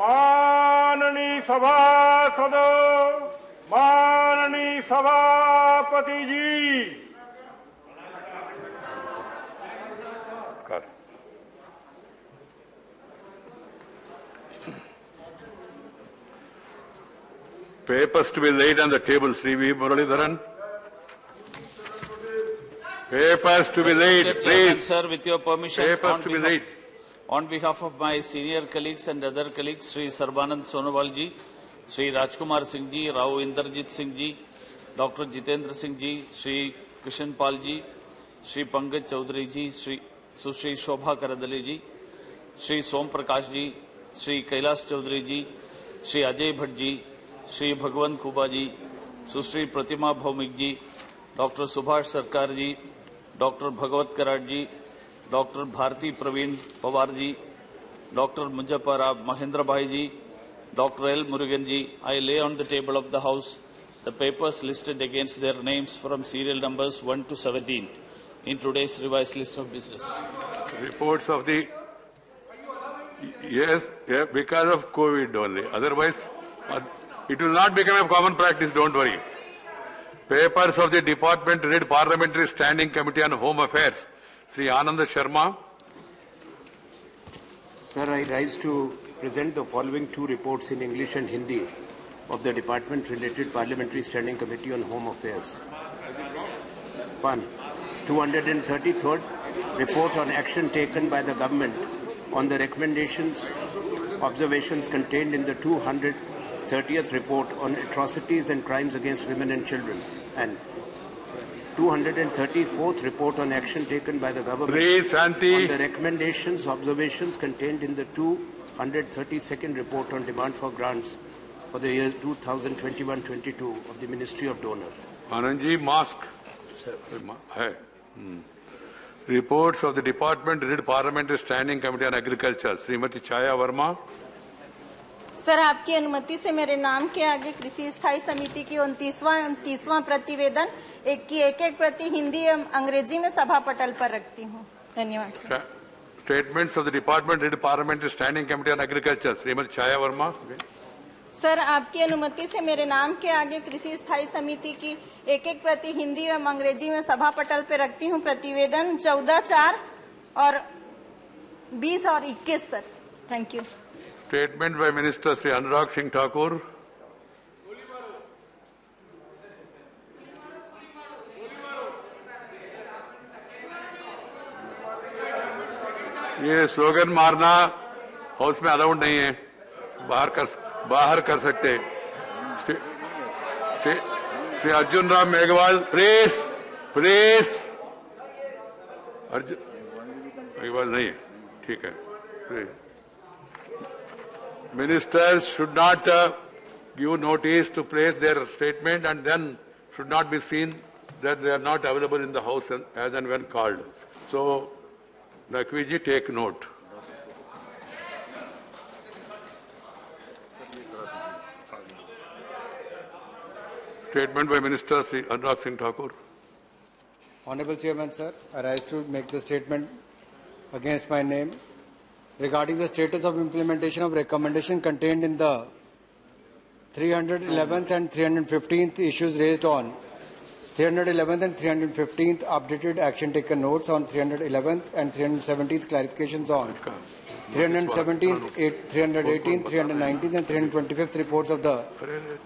माननीय सभासदों, माननीय सभापति जी, papers to be laid on the table, Sri V. Muralidharan. Papers to be laid, please. Sir, with your permission, Papers to be laid. On behalf of my senior colleagues and other colleagues, Sri Sarbanand Sonowal ji, Sri Rajkumar Singh ji, Rao Inderjit Singh ji, Dr. Jitendra Singh ji, Sri Krishan Pal ji, Sri Pankaj Chaudhary ji, Sri Shobha Karadale ji, Sri Som Prakash ji, Sri Kailash Chaudhary ji, Sri Ajay Bhatt ji, Sri Bhagwan Kuba ji, Susri Pratima Bhaumik ji, Dr. Subhash Sarkar ji, Dr. Bhagwat Karat ji, Dr. Bharti Praveen Pawar ji, Dr. Mujapara Mahendra Bhai ji, Dr. L. Murugan ji, I lay on the table of the House the papers listed against their names from serial numbers 1 to 17 in today's revised list of business. Reports of the... Yes, because of COVID only. Otherwise, it will not become a common practice, don't worry. Papers of the Department Read Parliamentary Standing Committee on Home Affairs. Sri Anand Sharma. Sir, I rise to present the following two reports in English and Hindi of the Department-related Parliamentary Standing Committee on Home Affairs. 1. 233rd Report on action taken by the government on the recommendations, observations contained in the 230th Report on atrocities and crimes against women and children, and 234th Report on action taken by the government on the recommendations, observations contained in the 232nd Report on demand for grants for the year 2021-22 of the Ministry of Donor. Anandji, mask. Sir. Reports of the Department Read Parliamentary Standing Committee on Agriculture. Srimati Chaya Verma. Sir, आपकी अनुमति से मेरे नाम के आगे कृषि स्थायी समिति की 29वां प्रतिवेदन एक प्रति हिंदी एवं अंग्रेजी में सभा पटल पर रखती हूँ। धन्यवाद। Statements of the Department Read Parliamentary Standing Committee on Agriculture. Srimati Chaya Verma. Sir, आपकी अनुमति से मेरे नाम के आगे कृषि स्थायी समिति की एक प्रति हिंदी एवं अंग्रेजी में सभा पटल पर रखती हूँ। प्रतिवेदन 14, 4 और 20 और 21 sir. Thank you. Statement by Minister Sri Anurag Singh Thakur. ये स्लोगन मारना हाउस में अलाउड नहीं है, बाहर कर सकते हैं। श्री अर्जुन राम मेघवाल, प्रेस अर्जुन मेघवाल नहीं है, ठीक है। Ministers should not give notice to place their statement and then should not be seen that they are not available in the house as and when called. So, Nakhviji, take note. Statement by Minister Sri Anurag Singh Thakur. Honorable Chairman, sir, I rise to make the statement against my name regarding the status of implementation of recommendation contained in the 311th and 315th issues raised on 311th and 315th updated action taken notes on 311th and 317th clarifications on 317th, 318th, 319th and 325th reports of the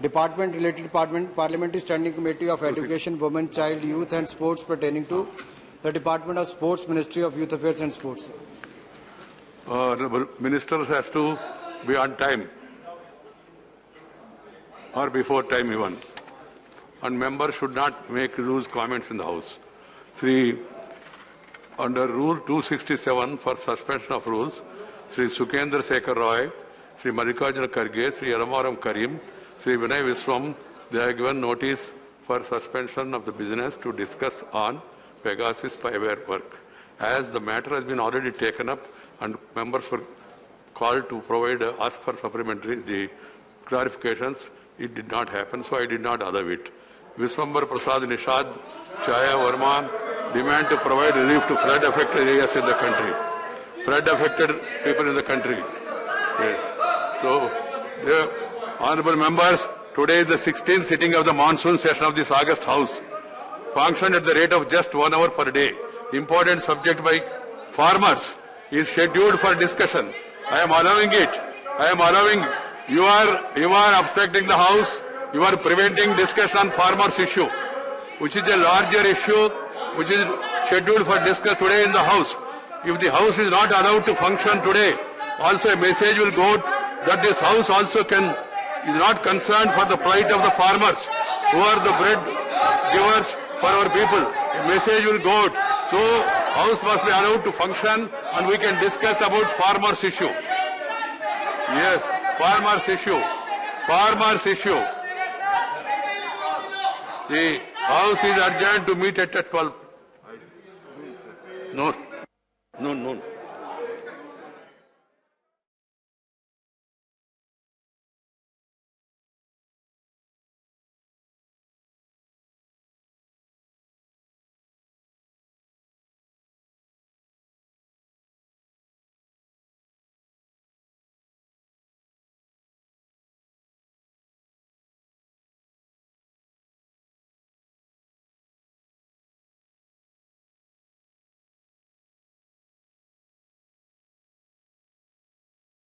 Department-related Parliamentary Standing Committee of Education, Women, Child, Youth and Sports pertaining to the Department of Sports, Ministry of Youth Affairs and Sports. The minister has to be on time or before time even, and members should not make loose comments in the house. Under Rule 267 for suspension of rules, Sri Sukendra Sekhar Roy, Sri Mallikarjuna Kharge, Sri Ramaram Karim, Sri Vinay Viswam, they have given notice for suspension of the business to discuss on Pegasus spyware work. As the matter has been already taken up and members were called to ask for supplementary clarifications, it did not happen, so I did not allow it. Viswambar Prasad Nishad, Chaya Verma demand to provide relief to flood-affected areas in the country. Flood-affected people in the country. Yes. So, honorable members, today is the 16th sitting of the monsoon session of this August House, functioned at the rate of just 1 hour per day. Important subject by farmers is scheduled for discussion. I am allowing it. I am allowing. You are obstructing the House. You are preventing discussion on farmers issue, which is a larger issue, which is scheduled for discussion today in the House. If the House is not allowed to function today, also a message will go that this House also is not concerned for the plight of the farmers, who are the bread givers for our people. A message will go out. So, House must be allowed to function and we can discuss about farmers issue. Yes, farmers issue. Farmers issue. The House is adjourned to meet at 12. No.